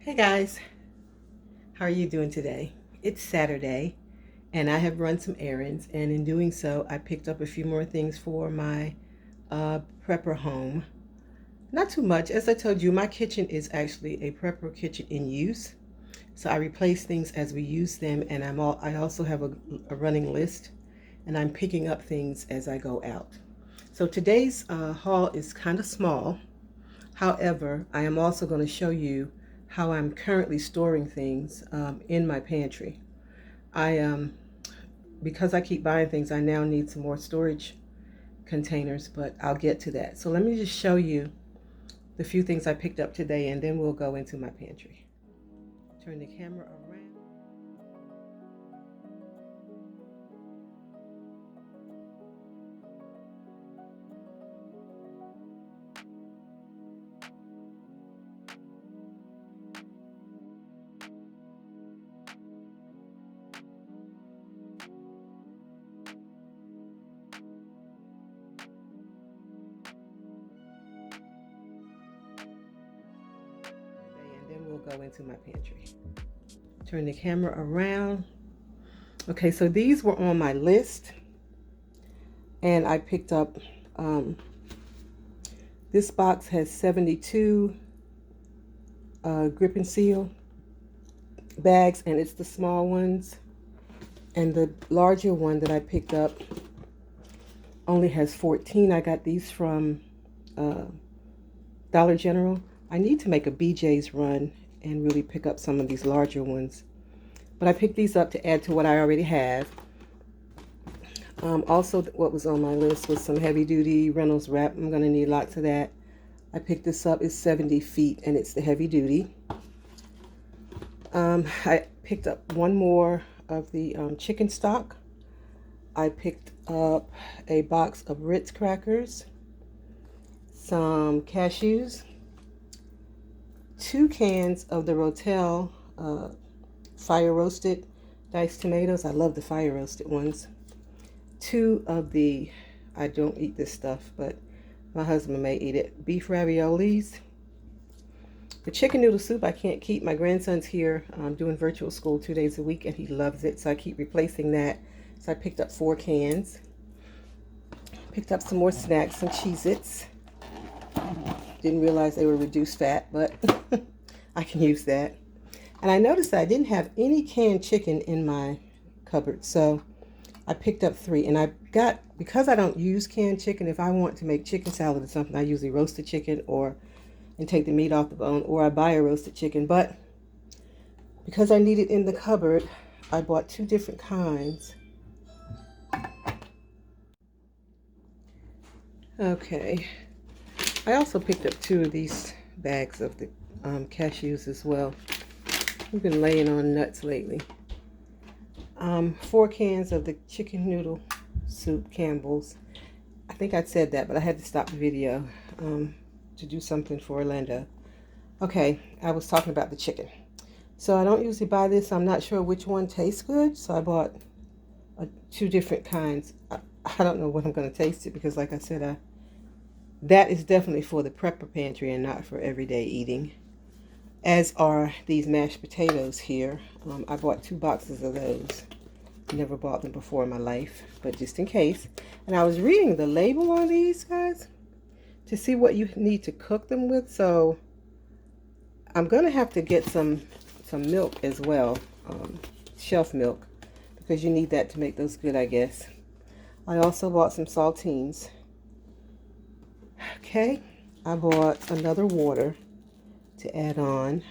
Hey guys, how are you doing today? It's Saturday and I have run some errands, and in doing so I picked up a few more things for my prepper home. Not too much. As I told you, my kitchen is actually a prepper kitchen in use. So I replace things as we use them, and I also have a running list, and I'm picking up things as I go out. So today's haul is kind of small. However, I am also going to show you how I'm currently storing things in my pantry. Because I keep buying things, I now need some more storage containers, but I'll get to that. So let me just show you the few things I picked up today, and then we'll go into my pantry. Turn the camera around. And then we'll go into my pantry. Turn the camera around. Okay, so these were on my list, and I picked up, this box has 72 grip and seal bags, and it's the small ones. And the larger one that I picked up only has 14. I got these from Dollar General. I need to make a BJ's run and really pick up some of these larger ones. But I picked these up to add to what I already have. Also, what was on my list was some heavy-duty Reynolds wrap. I'm going to need lots of that. I picked this up. It's 70 feet, and it's the heavy-duty. I picked up one more of the chicken stock. I picked up a box of Ritz crackers, some cashews, 2 cans of the Rotel fire roasted diced tomatoes. I love the fire roasted ones. 2 of the, I don't eat this stuff, but my husband may eat it, beef raviolis. The chicken noodle soup I can't keep. My grandson's here doing virtual school 2 days a week, and he loves it, so I keep replacing that. So I picked up 4 cans. Picked up some more snacks, some Cheez-Its. Didn't realize they were reduced fat, but I can use that. And I noticed that I didn't have any canned chicken in my cupboard, so I picked up 3. And I got, because I don't use canned chicken, if I want to make chicken salad or something, I usually roast the chicken and take the meat off the bone, or I buy a roasted chicken. But because I need it in the cupboard, I bought 2 different kinds. Okay. I also picked up 2 of these bags of the cashews as well. We've been laying on nuts lately. 4 cans of the chicken noodle soup, Campbell's. I think I said that, but I had to stop the video to do something for Orlando. Okay, I was talking about the chicken. So I don't usually buy this. I'm not sure which one tastes good, so I bought 2 different kinds. I don't know what I'm going to taste it, because like I said, that is definitely for the prepper pantry and not for everyday eating. As are these mashed potatoes here. I bought 2 boxes of those. Never bought them before in my life, but just in case. And I was reading the label on these, guys, to see what you need to cook them with. So I'm going to have to get some milk as well, shelf milk, because you need that to make those good, I guess. I also bought some saltines. Okay, I bought another water to add on.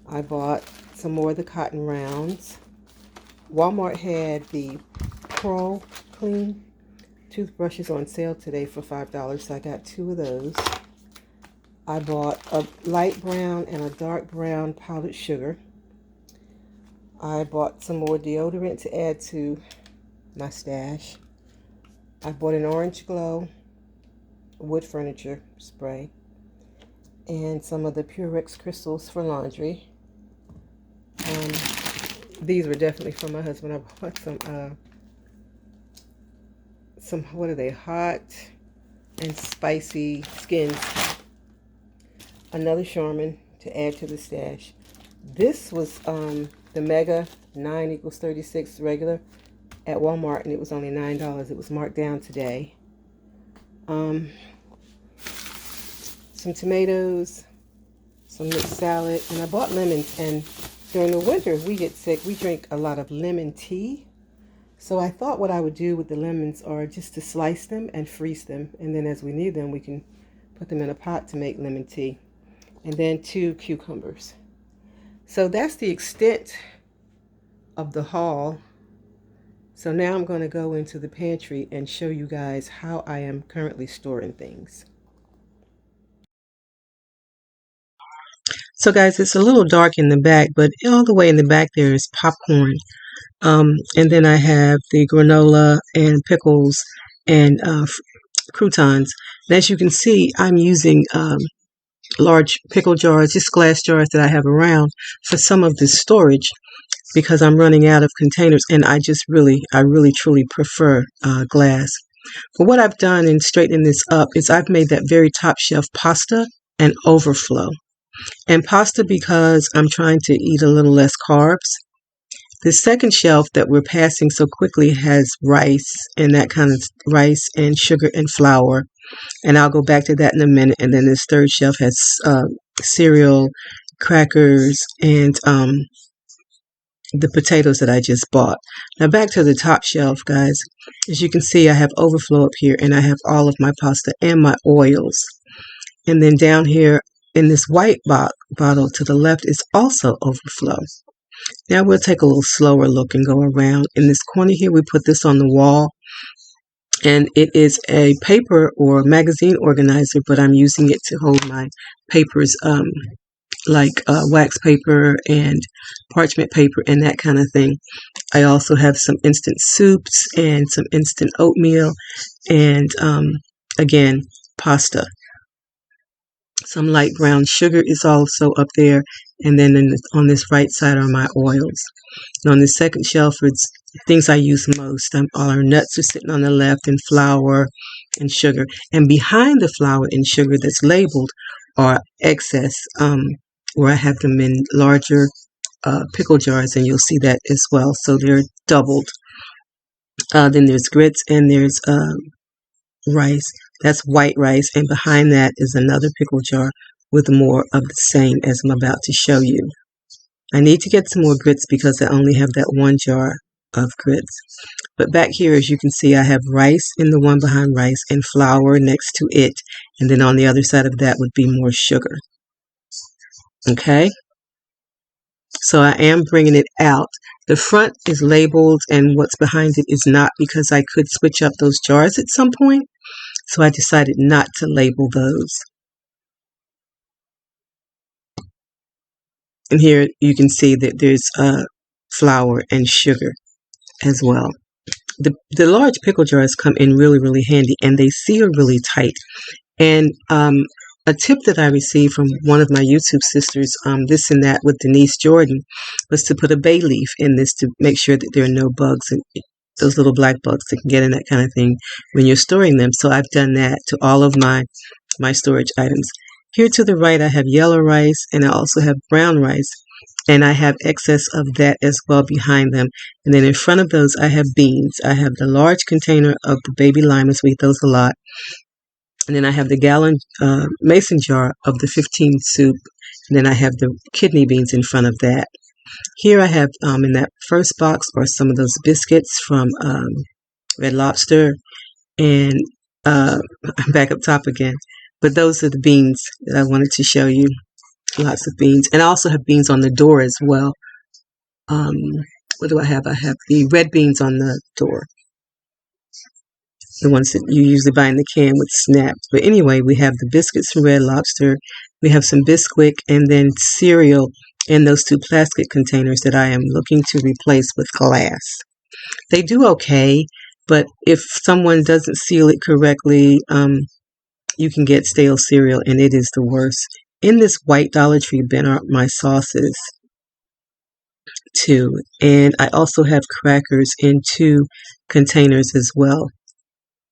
I bought some more of the cotton rounds. Walmart had the Pro Clean toothbrushes on sale today for $5, so I got 2 of those. I bought a light brown and a dark brown powdered sugar. I bought some more deodorant to add to my stash. I bought an Orange Glow wood furniture spray and some of the Purex crystals for laundry. These were definitely from my husband. I bought some, what are they, hot and spicy skins. Another Charmin to add to the stash. This was the Mega 9 equals 36 regular at Walmart, and it was only $9. It was marked down today. Some tomatoes, some mixed salad, and I bought lemons. And during the winter, if we get sick, we drink a lot of lemon tea. So I thought what I would do with the lemons are just to slice them and freeze them, and then as we need them, we can put them in a pot to make lemon tea. And then 2 cucumbers. So that's the extent of the haul. So now I'm going to go into the pantry and show you guys how I am currently storing things. So guys, it's a little dark in the back, but all the way in the back there is popcorn. And then I have the granola and pickles and croutons. And as you can see, I'm using large pickle jars, just glass jars that I have around for some of this storage because I'm running out of containers, and I really truly prefer glass. But what I've done in straightening this up is I've made that very top shelf pasta and overflow. And pasta because I'm trying to eat a little less carbs. The second shelf that we're passing so quickly has rice and that kind of rice and sugar and flour. And I'll go back to that in a minute. And then this third shelf has cereal, crackers, and the potatoes that I just bought. Now back to the top shelf, guys. As you can see, I have overflow up here, and I have all of my pasta and my oils. And then down here in this white bottle to the left is also overflow. Now we'll take a little slower look and go around. In this corner here, we put this on the wall. And it is a paper or magazine organizer, but I'm using it to hold my papers like wax paper and parchment paper and that kind of thing. I also have some instant soups and some instant oatmeal and again, pasta. Some light brown sugar is also up there, and then on this right side are my oils. And on the second shelf, it's things I use most. All our nuts are sitting on the left, and flour and sugar. And behind the flour and sugar that's labeled are excess, where I have them in larger pickle jars, and you'll see that as well. So they're doubled. Then there's grits and there's rice. That's white rice, and behind that is another pickle jar with more of the same as I'm about to show you. I need to get some more grits because I only have that one jar of grits. But back here, as you can see, I have rice in the one behind rice and flour next to it, and then on the other side of that would be more sugar. Okay? So I am bringing it out. The front is labeled and what's behind it is not, because I could switch up those jars at some point. So I decided not to label those. And here you can see that there's flour and sugar as well. The large pickle jars come in really handy, and they seal really tight. And a tip that I received from one of my YouTube sisters, This and That with Denise Jordan, was to put a bay leaf in this to make sure that there are no bugs, and those little black bugs that can get in that kind of thing when you're storing them. So I've done that to all of my storage items. Here to the right, I have yellow rice, and I also have brown rice, and I have excess of that as well behind them. And then in front of those, I have beans. I have the large container of the baby limas. We eat those a lot. And then I have the gallon mason jar of the 15 soup. And then I have the kidney beans in front of that. Here I have in that first box are some of those biscuits from Red Lobster. And I'm back up top again. But those are the beans that I wanted to show you. Lots of beans. And I also have beans on the door as well. What do I have? I have the red beans on the door. The ones that you usually buy in the can with snaps. But anyway, we have the biscuits from Red Lobster. We have some Bisquick and then cereal in those 2 plastic containers that I am looking to replace with glass. They do okay, but if someone doesn't seal it correctly, you can get stale cereal, and it is the worst. In this white Dollar Tree bin are my sauces too, and I also have crackers in 2 containers as well.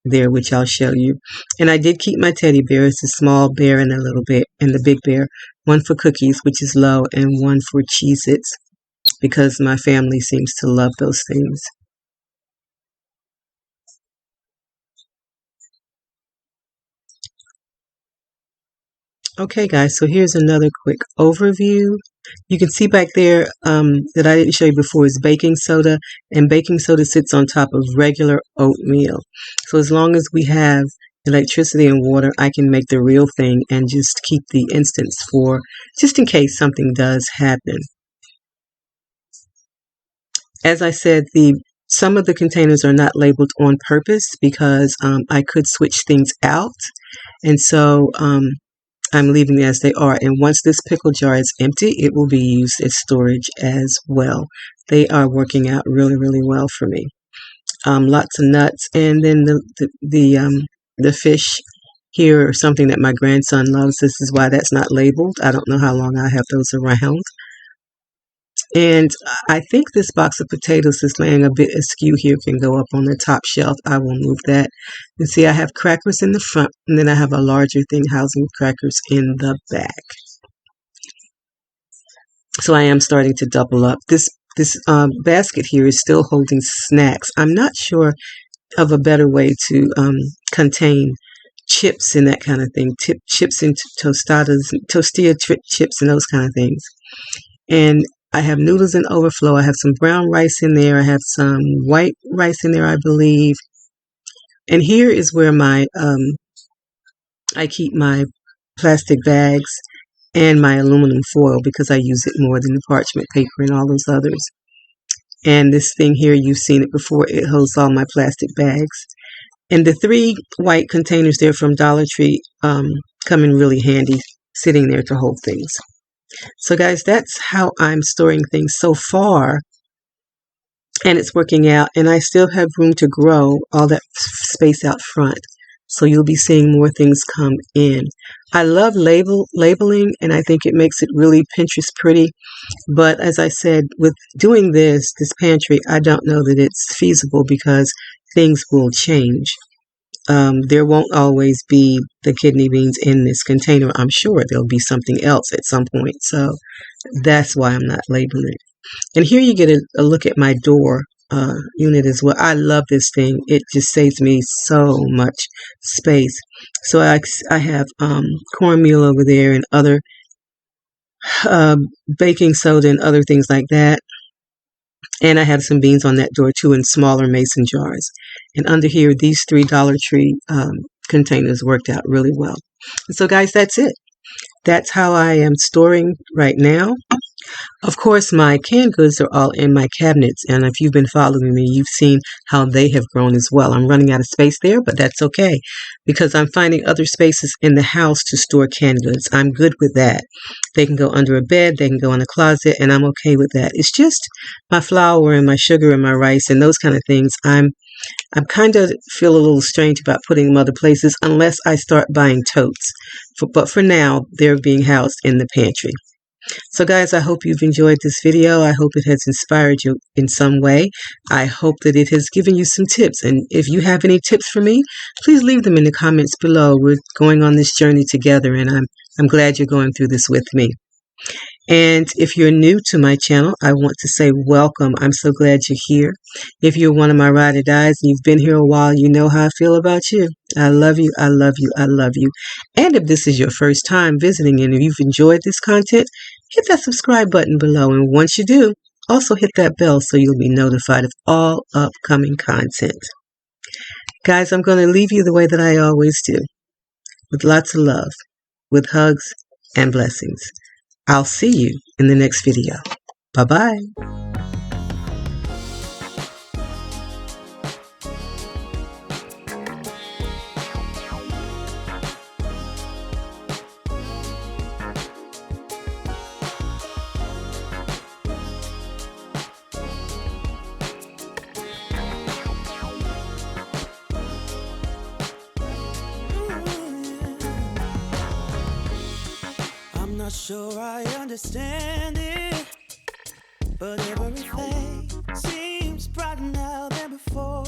there, which I'll show you. And I did keep my teddy bear. It's a small bear and a little bit, and the big bear. One for cookies, which is low, and one for Cheez-Its, because my family seems to love those things. Okay, guys, so here's another quick overview. You can see back there that I didn't show you before is baking soda, and baking soda sits on top of regular oatmeal. So as long as we have electricity and water, I can make the real thing and just keep the instance for just in case something does happen. As I said, some of the containers are not labeled on purpose because I could switch things out, and so I'm leaving it as they are. And once this pickle jar is empty, it will be used as storage as well. They are working out really, really well for me. Lots of nuts, and then the fish here are something that my grandson loves. This is why that's not labeled. I don't know how long I have those around. And I think this box of potatoes is laying a bit askew here, can go up on the top shelf. I will move that. And see, I have crackers in the front, and then I have a larger thing housing crackers in the back. So I am starting to double up. This basket here is still holding snacks. I'm not sure of a better way to contain chips and that kind of thing. Chips and tortilla chips and those kind of things. And I have noodles in overflow. I have some brown rice in there. I have some white rice in there, I believe. And here is where I keep my plastic bags and my aluminum foil because I use it more than the parchment paper and all those others. And this thing here, you've seen it before. It holds all my plastic bags. And the 3 white containers there from Dollar Tree come in really handy, sitting there to hold things. So guys, that's how I'm storing things so far, and it's working out, and I still have room to grow all that space out front, so you'll be seeing more things come in. I love labeling, and I think it makes it really Pinterest pretty, but as I said, with doing this pantry, I don't know that it's feasible because things will change. There won't always be the kidney beans in this container. I'm sure there'll be something else at some point. So that's why I'm not labeling it. And here you get a look at my door unit as well. I love this thing. It just saves me so much space. So I have cornmeal over there and other baking soda and other things like that. And I have some beans on that door too in smaller mason jars. And under here, these 3 Dollar Tree containers worked out really well. And so guys, that's it. That's how I am storing right now. Of course, my canned goods are all in my cabinets, and if you've been following me, you've seen how they have grown as well. I'm running out of space there, but that's okay, because I'm finding other spaces in the house to store canned goods. I'm good with that. They can go under a bed, they can go in a closet, and I'm okay with that. It's just my flour and my sugar and my rice and those kind of things. I'm kind of feel a little strange about putting them other places unless I start buying totes. But for now, they're being housed in the pantry. So guys, I hope you've enjoyed this video. I hope it has inspired you in some way. I hope that it has given you some tips. And if you have any tips for me, please leave them in the comments below. We're going on this journey together, and I'm glad you're going through this with me. And if you're new to my channel, I want to say welcome. I'm so glad you're here. If you're one of my ride or dies and you've been here a while, you know how I feel about you. I love you, I love you, I love you. And if this is your first time visiting and if you've enjoyed this content, hit that subscribe button below. And once you do, also hit that bell so you'll be notified of all upcoming content. Guys, I'm going to leave you the way that I always do, with lots of love, with hugs and blessings. I'll see you in the next video. Bye-bye. I'm not sure I understand it, but everything seems brighter now than before.